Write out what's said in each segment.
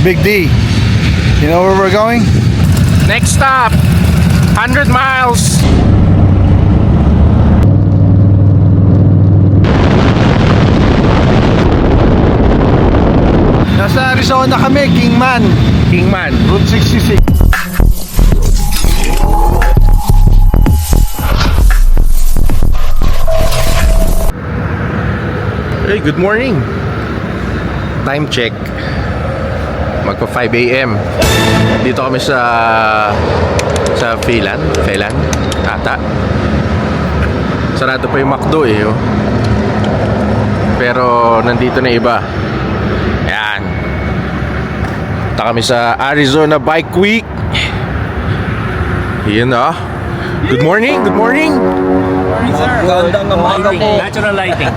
Big D. You know where we're going? Next stop, 100 miles. Nasa Arizona kami, Kingman. Kingman. Route 66. Hey, good morning. Time check. Magpa 5 AM. Dito kami sa Phelan ata. Sarado pa yung McDo eh. Oh. Pero nandito na iba. Ayan. Punta kami sa Arizona Bike Week. Yun ah. Good morning, good morning. Gandang ng lighting. Natural lighting.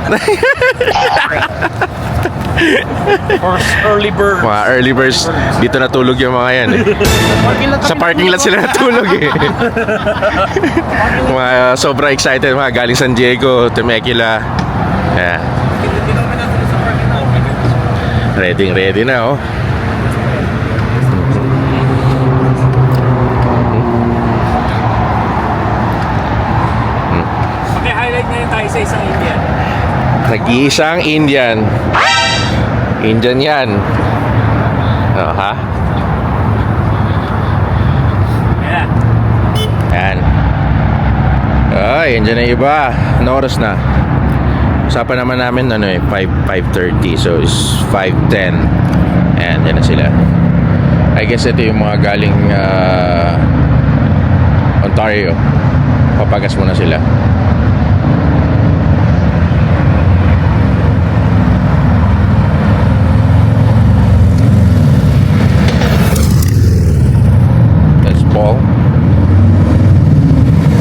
Early bird. Mga early birds, dito natulog yung mga yan eh. Sa parking lot sila natulog eh. Mga sobra excited, mga galing San Diego, Temecula. Yeah. Ready na oh. Paki-highlight ngayon tayo sa isang Indian. Nag-iisang Indian. Indian yan. Oh, ha? Ayan. Yan. Ay, Indian na iba. Ano oras na? Usapan naman namin ano eh, 5:30. So is 5:10. Ayan, yan na sila. I guess ito yung mga galing Ontario. Papagas muna sila. That's Paul.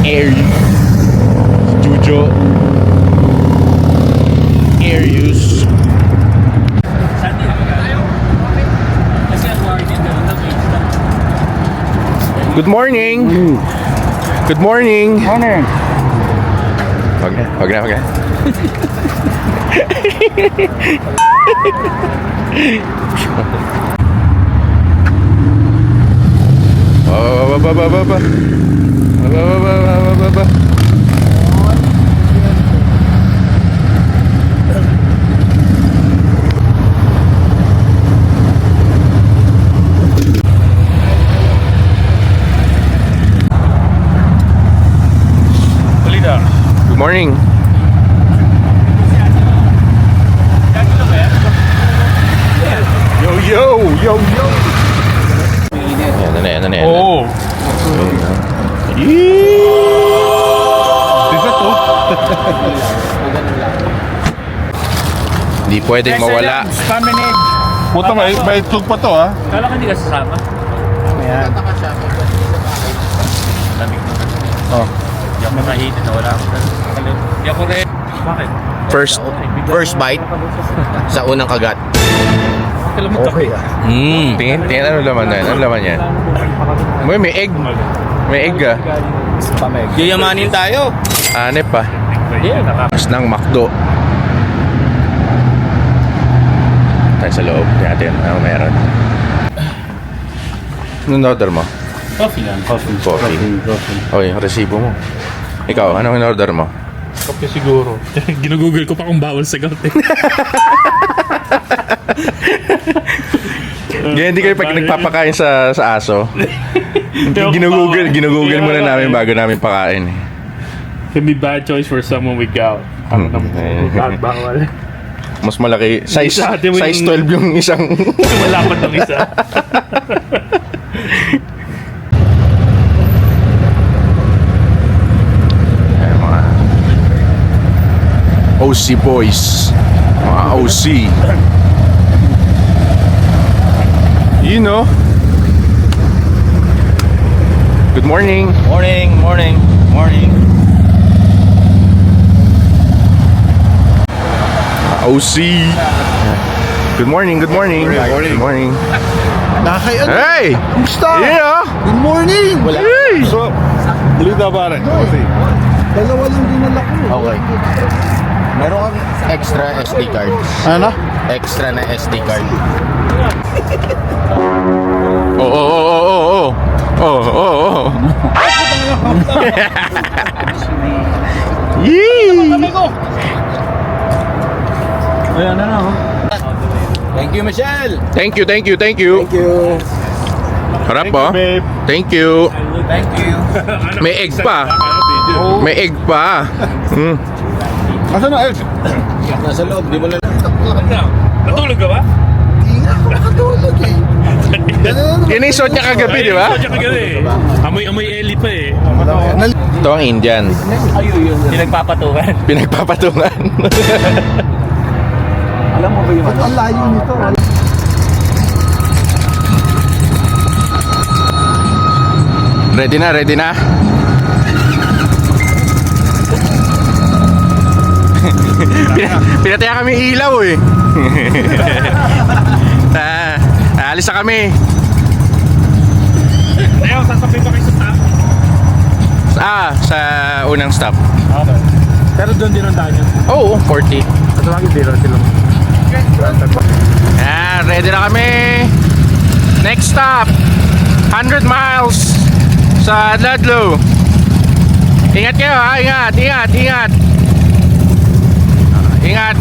Air Studio. Air use. Saan din? Kasi ang warning ganun na page lang. Good morning. Good morning. Morning. Wag na. Ba. Good morning. Yo. Yan na. Oo. Hindi pwedeng mawala. Puta, may itlog pa to ha. Kala ka hindi ka sasama? Ayan. Lamig naman. Oh. Hindi ako nakahitin na wala ako. Hindi ako rin. Bakit? First bite sa unang kagat. Okay ah. Tingin ano laman yan? Ano laman yan? May egg. May egg ah. Yayamanin tayo. Anep pa. Yeah. Mas ng McDo. Tayo sa loob natin. Ano meron? Anong order mo? Coffee lang. Coffee. Oy, resibo mo. Ikaw, anong in-order mo? Kape siguro. Ginugugol ko pa kung bawal sa gout eh. Hindi kayo pag nagpapakain sa aso. Ginugugol muna namin bago namin pakain. Can be bad choice for someone with gout. Bawal. Mas malaki. Size 12 yung isang. Malapad ng isa. Ayan, mga OC boys. Mga OC. You know. Good morning. Morning. OC. Good morning. Good morning. Nakakay ano? Hey! Kumusta? Yeah! Good morning! Hey! So, balita pare. Dalawa lang dinala ko. Okay. Meron kang extra SD card. Ano? Extra na SD card. Yee! Ayan na na, oh. Thank you, Michelle. Thank you, thank you, thank you. Thank you. Harap po. babe. Thank you. Thank you. May egg pa. May egg pa. Mm. Asan na, Elf? Nasa loob, di mo na Natulog ka ba? Hindi nga ako makatulog eh. Yan yung suot niya kagabi, di ba? Ay, kagabi. Amoy eli pa eh. Ito ang Indian. Pinagpapatungan. Pinagpapatungan. Alam mo ba yun? Ba't ang layo nito? Ready na, ready na. Pinataya kami ilaw eh. Alis na kami. Ayaw, sasapin pa kayo sa staff. Sa unang stop. Okay. Pero doon din ang daan yun. Oo, 40. Ito lagi din sila. Ready na kami. Next stop, 100 miles sa Ludlow. Ingat kayo ha, ingat, ingat, ingat. Ingat.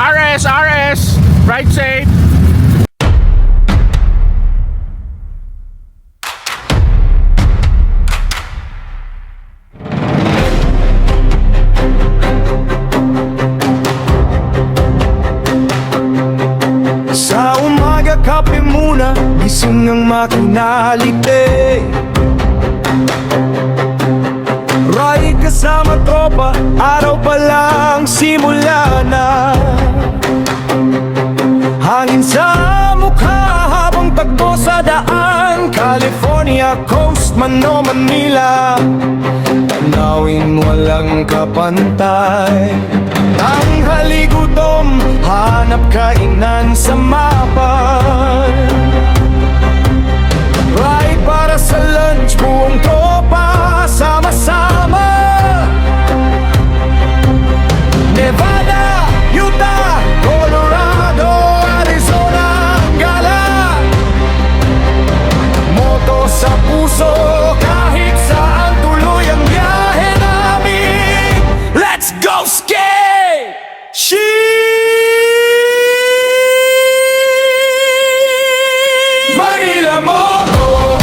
RS, RS, ride safe. Sa umaga kape muna, gising ang makinalite. Ride kasama tropa, araw pa lang simula na. Hangin sa mukha habang takbo sa daan, California coast man o Manila. Tanawin walang kapantay. Tanghali gutom, hanap kainan sa mapan. Ride para sa lunch, buong tropa, sama-sama. Nevada, Utah, Colorado, Arizona, ang gala. Moto sa puso, kahit saan tuloy ang biyahe namin. Let's go skate! Manila Moto,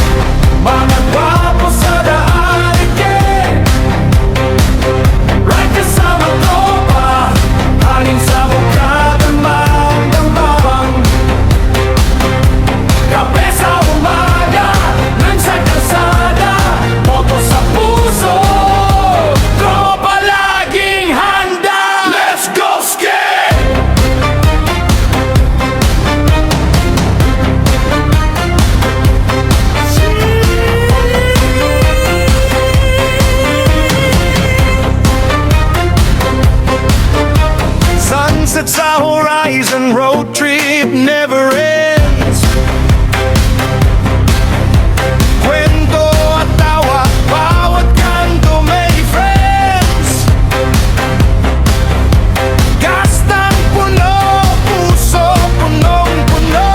mga gwapo sa daan again. Right kasama tropa, hangin sa mukha, damang-damang. Kape sa umaga, nang sa kalsada, moto sa puso, tropa laging handa. Let's go skate! Sunset sa horizon, road trip never ends. Kwento at tawa, bawat kanto may friends. Gastang puno, puso punong-puno.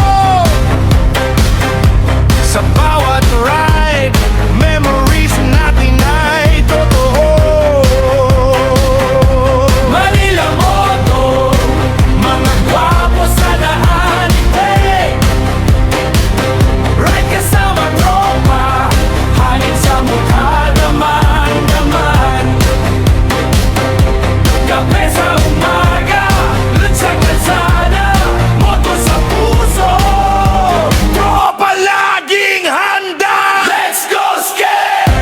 Sa bawat ride, memories natin ay totoo. Manila Moto, mga gwapo sa daan, hey! Ride kasama tropa, hangin sa mukha, daman-daman. Kape sa umaga, lunch sa kalsada, moto sa puso, tropa laging handa. Let's go skate!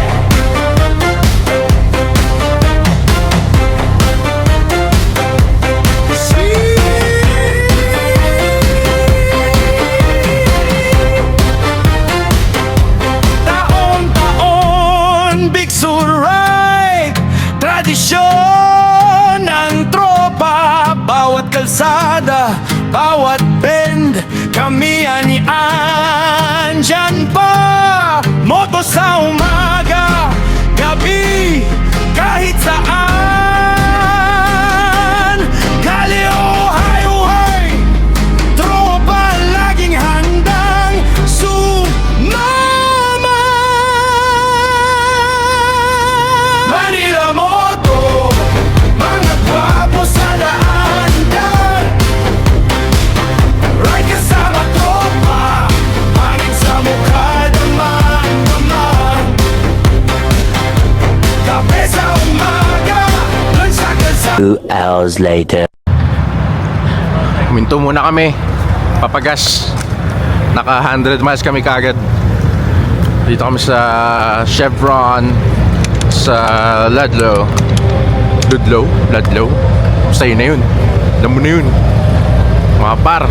Taon-taon, Big Sur Ride, tradisyon ng tropa. Bawat kalsada, bawat bend, kami andyan pa. Moto sa umaga, gabi, kahit saan. Kaleo, highway, tropa laging handang sumama. 2 hours later. Huminto muna kami. Papagas. Naka 100 miles kami kagad. Dito kami sa Chevron sa Ludlow. Ludlow. Basta yun na yun. Alam mo na yun. Mga par.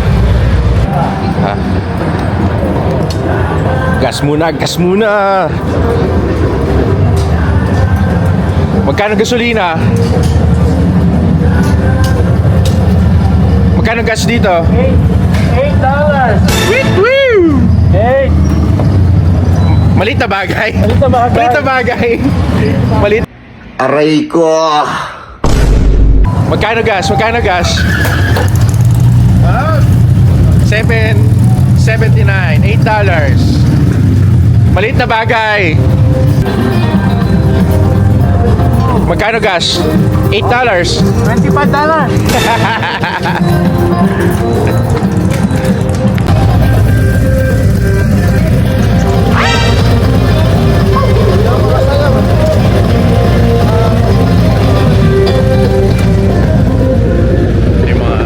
Ha? Gas muna. Magkano gasolina? Magkano gas dito? $8. Woo! 8. Malit na bagay. Aray ko! Magkano gas? 7.79, $8. Maliit na bagay. Magkano gas? $8. $25. Yung mga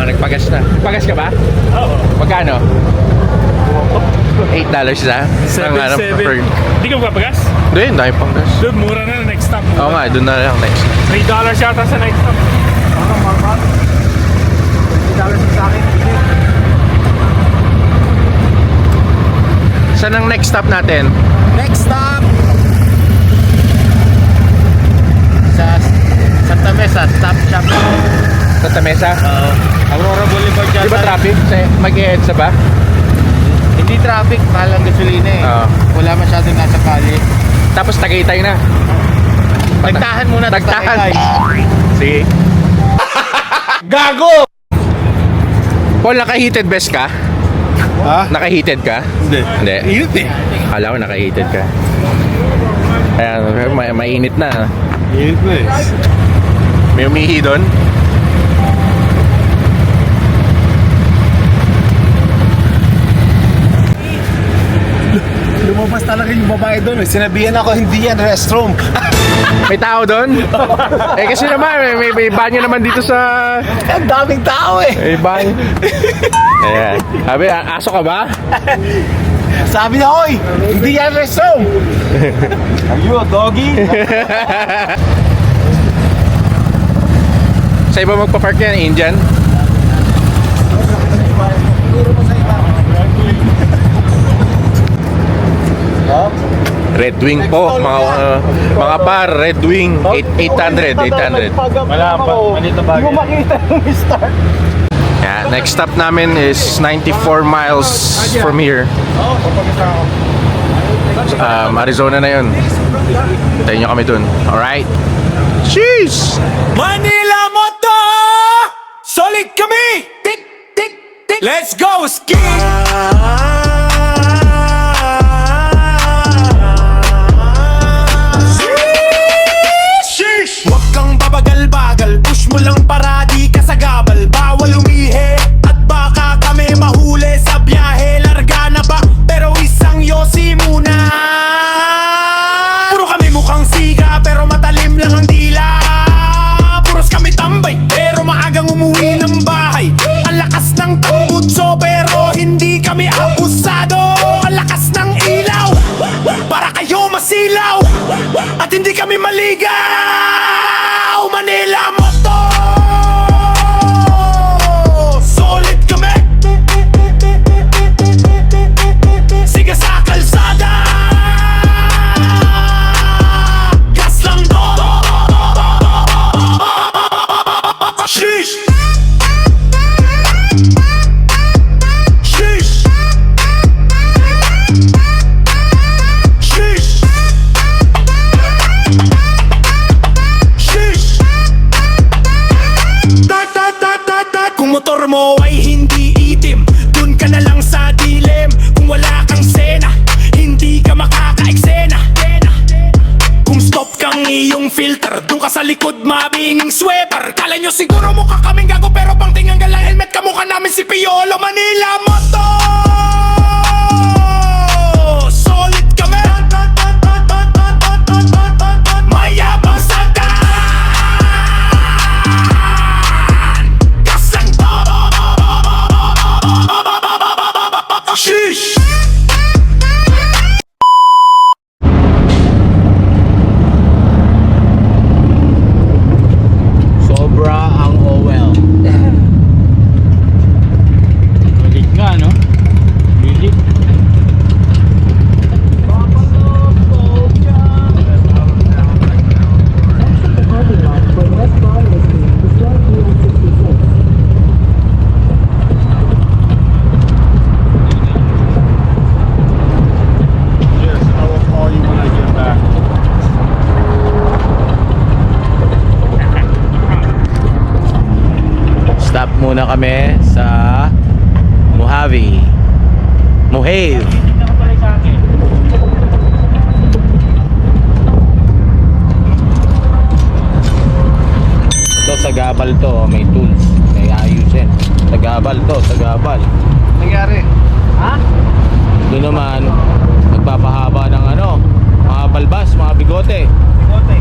nagpagas na. Pagas ka ba? Oo. Magkano? $8 na? 7.7. Hindi ka magpapagas? Hindi, dahil pang gas. Dude, mura na next stop. Oo nga, doon na lang next. $3 yata sa next stop. Saan ang next stop natin? Next stop! Sa Santa Mesa, Stop Shop. Santa Mesa? Aurora Boulevard Di ba traffic? Mag-e-EDSA ba? Hindi traffic, mahal ang gasolina eh. Oo. Wala masyadong nasa kali. Tapos Tagaytay na. Tagtahan muna. Tagtahan. Sige. Gago! Paul, naka-heated vest ka? Ha? Naka-heated ka? Hindi. Hindi. Init eh. Akala ko naka-heated ka. Ayan, mainit na. Init na eh. May umihi doon. Lumabas talaga yung babae doon eh. Sinabihan ako, hindi yan restroom. May tao doon? Kasi naman, may banyo naman dito sa... Ang daming tao eh. May banyo. Ayan. Sabi, aso ka ba? Sabi na, oy, hindi yan restroom. Are you a doggy? Sa iba magpa-park yan, Indian? Red Wing po, mga par, Red Wing, 800. Wala pa. Malito bagay. Hindi mo makita yung start. Yeah, next stop namin is 94 miles from here. Arizona na yun. Tayo nyo kami dun. Alright? Cheese! Manila Moto! Solid kami! Tik, tik, tik! Let's go! Ski! Sheesh! Huwag kang babagal-bagal, push mo lang para di ka sagabal. Bawal umihi at baka kami mahuli sa biyahe. Larga na ba? Pero isang yosi muna. Puro kami mukhang siga pero matalim lang ang dila. Puros kami tambay pero maagang umuwi ng bahay. Ang lakas ng tambutso pero hindi kami abusado. Ang lakas ng ilaw para kayo masilaw at hindi kami maligaw. Manila Moto! Solid kami! Sige sa kalsada! Gas lang do! Sheesh! Sheesh! Sheesh! Sheesh! Kung motor mo ay hindi itim, dun ka na lang sa dilim. Kung wala kang sena, hindi ka makaka-eksena. Kung stop kang iyong filter, dun ka sa likod mabinging sweater. Kala nyo siguro mukha kaming gago pero pang tingnan lang helmet, kamukha namin si Piolo. Manila Moto! Solid kami! Mayabang sa daan! muna kami sa Mojave. Ito sa Gabal to, may tools, may ayusin. Sa Gabal to, sa Gabal. Nangyari? Doon naman, nagpapahaba ng ano, mga balbas, mga bigote.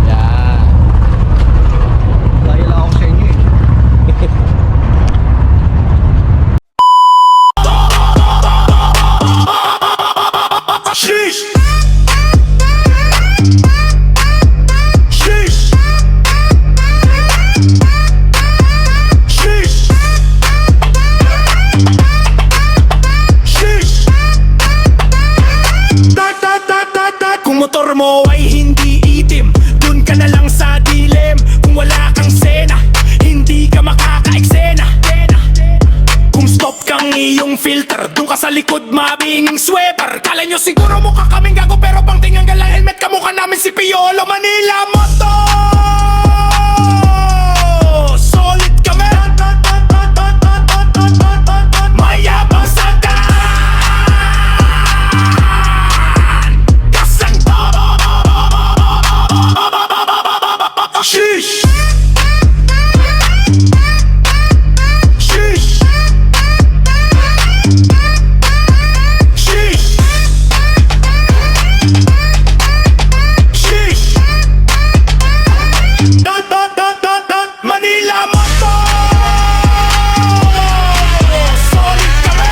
Yan. Dahil ako sa inyo eh. Sheesh! Sheesh! Sheesh! Sheesh! Kung motor mo ay hindi itim, dun ka na lang sa dilim. Kung wala kang sena, hindi ka makakaeksena. Kung stop kang iyong filter, dun ka sa likod mabinging sweater. Kala nyo siguro mukha kaming gago, pero pang tingnan ka lang helmet, kamukha namin si Piolo Manila Moto. Solid kami, mayabang sa daan. Kasang sheesh! Sheesh! Sheesh! Sheesh! Manila Moto! Solid kami!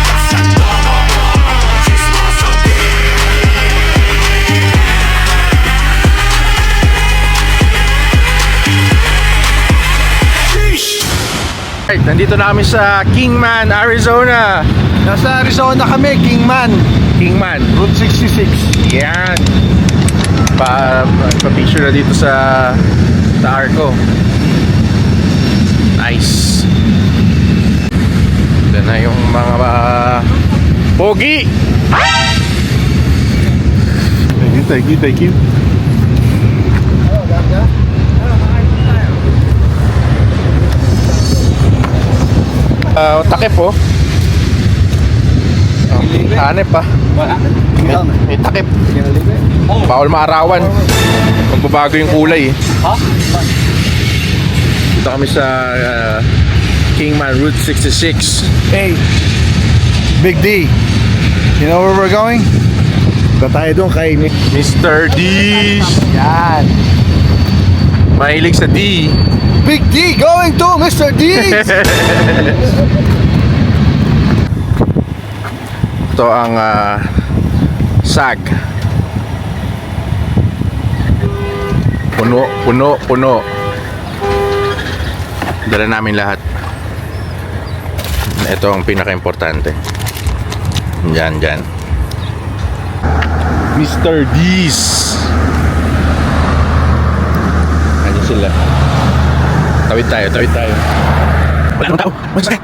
Kasang chismoso sheesh! Right, nandito na kami sa Kingman, Arizona. Nasa Arizona kami, Kingman. Kingman. Route 66. Yan. Pa-picture na dito sa Arco. Nice. Ito na yung mga pogi. Thank you. Takip oh. Hanep pa. May takip. Bawal maarawan. Magbabago yung kulay eh. Dito kami sa Kingman Route 66. Hey, Big D. You know where we're going? Punta tayo doon kay Mr. D's. Yan. Mahilig sa D. Big D going to Mr. D's. Ito ang SAG. Puno. Dala namin lahat. Ito ang pinaka-importante. Diyan. Mr. D's. Ayan sila. Tawid tayo. Walang tao. Masakit.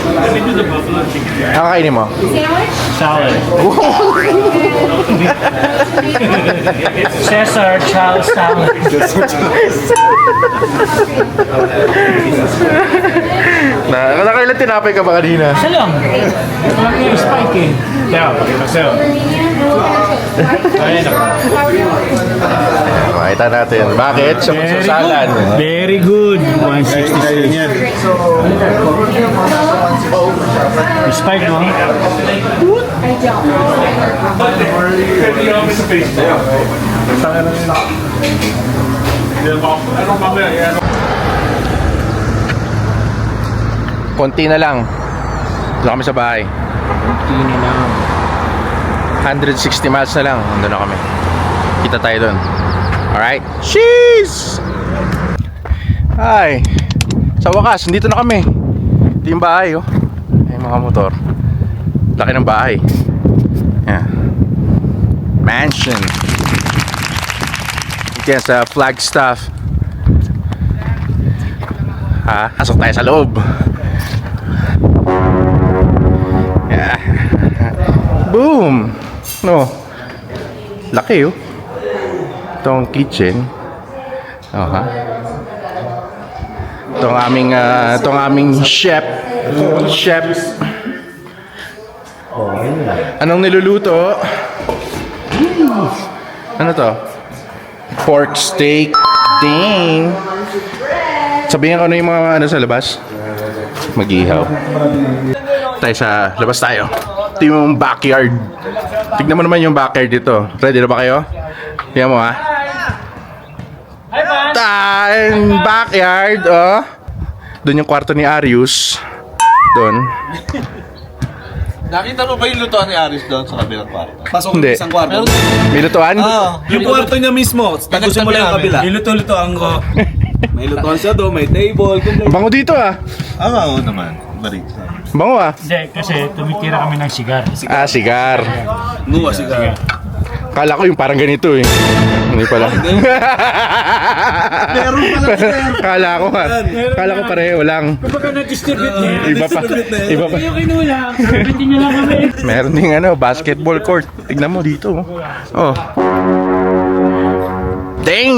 Let me do the buffalo chicken. Nakakainin mo? Salad. Cesar child salad. Nakailan tinapay ka ba kanina? Isa lang. Walang yung spike eh. Kaya, pakita sa'yo. Ayun ako. Makita natin. Bakit? Sa pagsasalan. Very good. 166. Spike, no? Konti na lang. Doon kami sa bahay. Konti na lang. 160 miles na lang. Nandun na kami. Kita tayo doon. Alright? Cheese! Ay. Sa wakas, dito na kami. Ito yung bahay, oh. Ay, mga motor. Laki ng bahay. Yeah. Mansion. Ito yan sa Flagstaff. Ha? Pasok tayo sa loob. Yeah. Boom! No. Laki, oh. Itong kitchen. Oh, ha? Itong aming chef. Anong niluluto? Ano to? Pork steak. Ding! Sabihin ko ano yung mga ano sa labas. Mag-ihaw. Tayo sa labas tayo. Ito yung backyard. Tignan mo naman yung backyard dito. Ready na ba kayo? Tignan mo, ha. Time backyard, oh. Doon yung kwarto ni Arius. Doon. Nakita mo ba yung lutuan ni Aris doon sa kabilang kwarto? Pasok Hindi. isang kwarto. May lutuan? Yung kwarto niya mismo. Tagusin mo lang yung kabila. Niluto-lutoan ko. May lutuan siya doon, may table. Bango dito, ah. Oo naman. Balik. Bango, ah. Hindi, kasi tumitira kami ng sigar. Ah, sigar. Nuwa siya. Kala ko yung parang ganito, eh. Hindi pala. Meron pala sir. Kala ko pareho lang. Kapag na-distribute niya, Iba pa. Iba pa. yung kinulang, sabitin niya lang kami. Meron ding ano, basketball court. Tignan mo dito. Oh. Dang!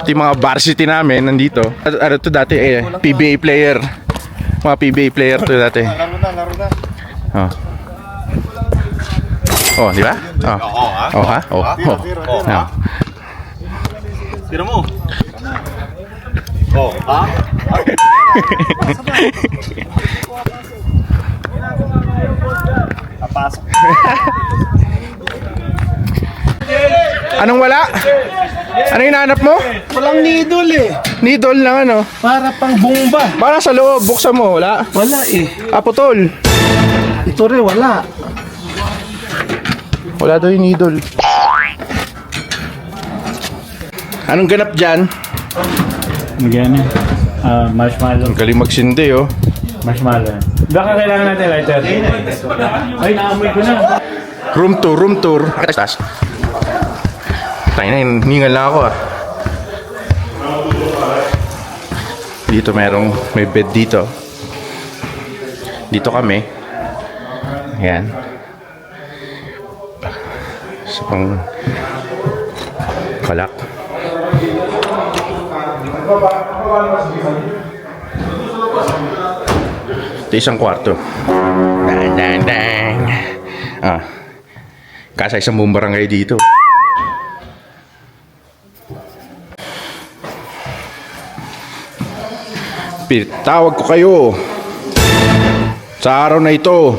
Ito yung mga varsity namin nandito. Ano to dati eh, PBA player. Mga PBA player to dati. Laro na. Oh. Oh, di ba? Oh. Oh, ha? Oh. Oh. Oh. Tira mo. Oh, ha? Papasok. Anong wala? Ano hinahanap mo? Walang needle eh. Needle lang ano? Para pang bomba. Para sa loob, buksan mo. Wala. Wala eh. Ah, putol. Ito rin wala. Wala daw yung needle. Anong ganap dyan? Magyan marshmallow. Ang galing magsindi, oh. Marshmallow. Baka kailangan natin lighter. Ay, naamoy ko na. Room tour. Taas. Tayo na, hiningal lang ako, ah. Dito may bed dito. Dito kami. Ayan. Sa pang kalak. Ito isang kwarto. Dang. Ah. Kasa isang buong barangay dito. Tawag ko kayo sa araw na ito.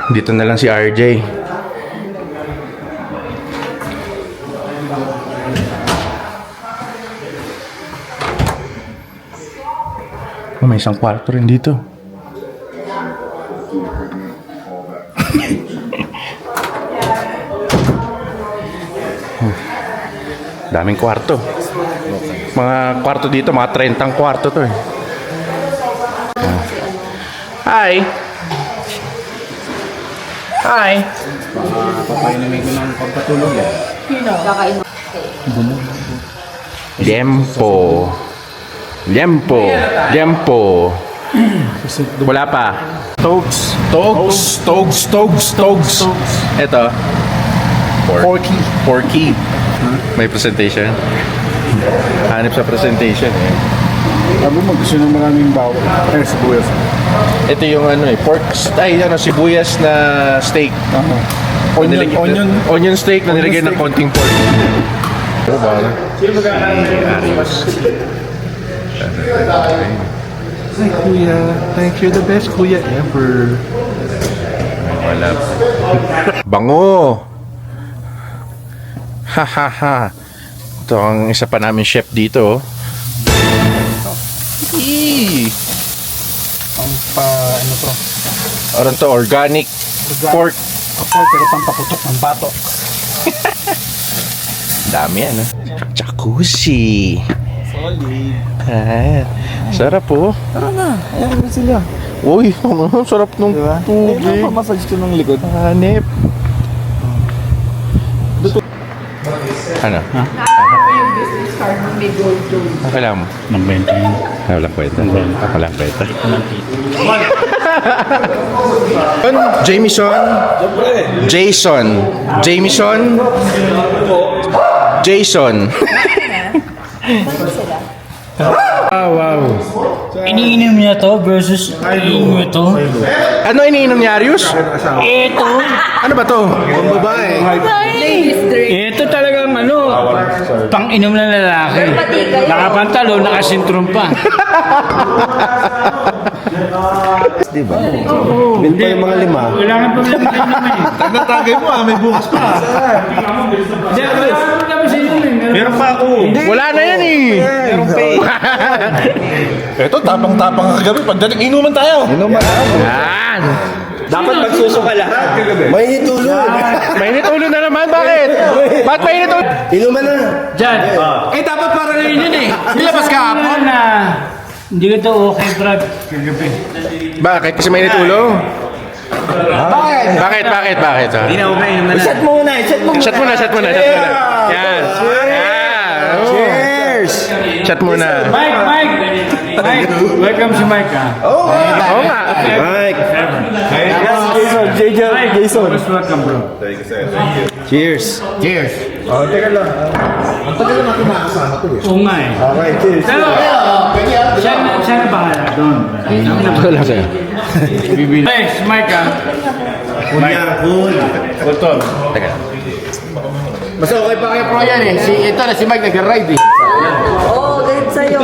Dito na lang si RJ. Oh, may isang kwarto rin dito. Daming kwarto. Mga kwarto dito, mga 30 kwarto to eh. Hi. Papainumin ko ng pagpatulog eh. Liempo. Wala pa. Togs. Ito. Porky. May presentation. Hanip sa presentation eh. Sabi mo gusto ng maraming bawal. Sibuyas. Ito yung ano eh, pork, sibuyas na steak. Onion steak na nilagyan ng konting pork. Ano ba? Arios. Hi, Kuya. Thank you. The best Kuya ever. Wala. Bango! Ha ha ha. Ito ang isa pa namin chef dito. Eee! Ano to? Ano to? Organic pork. Ako, pero pampaputok ng bato. Dami yan, jacuzzi. Solid. Sarap po. Tara na. Ayan na sila. Uy, sarap nung tubig. Massage ko ng likod. Hanip. Ano? Ang kailangan mo? Ng benta yun. Walang kwenta. Walang kwenta. Jameson. Jason. Jameson. Jason. Ah, wow. Iniinom niya to versus iniinom niya to. Ano iniinom ni Arius? Ito. Ano ba to? Ito talagang ano, pang-inom ng lalaki. Nakapantalo, nakasintron pa. Diba? Bill pa yung mga 5. Kailangan pa lang tayo naman eh. Nagtatagay mo may bukas pa. Hindi, kailangan pa kami sa inom eh. Meron pa ako. Wala na yan eh. Ito, tapang-tapang kagabi. Pagdating, inuman tayo. Inuman na. Yan. Dapat magsusuka lahat kagabi. Mainit ulo. Mainit ulo na naman. Bakit? Ba't mainit ulo? Inuman na. Diyan. Eh, dapat para na yun eh. Nilabas ka hapon. Ano na, hindi ko to okay, Brad. Kagabi. Bakit? Kasi mainit ulo? Bakit? Bakit? Hindi na okay, inom na na. Shot mo muna. Shot muna. Yan. Cheers. Shot muna. Mike! Welcome si Mike ah. Oo nga. Mike. Jason. Most welcome bro. Cheers. Cheers. Oh, teka lang. Ang tagal naman kumakasama to eh. Oo nga eh. Okay, cheers. Pero, siya na bahala doon. Wala sa'yo. Hey, si Mike ah. Kulton. Teka. Mas okay pa kaya pro yan eh. Si Mike nag-ride eh. Oo, ganit sa'yo.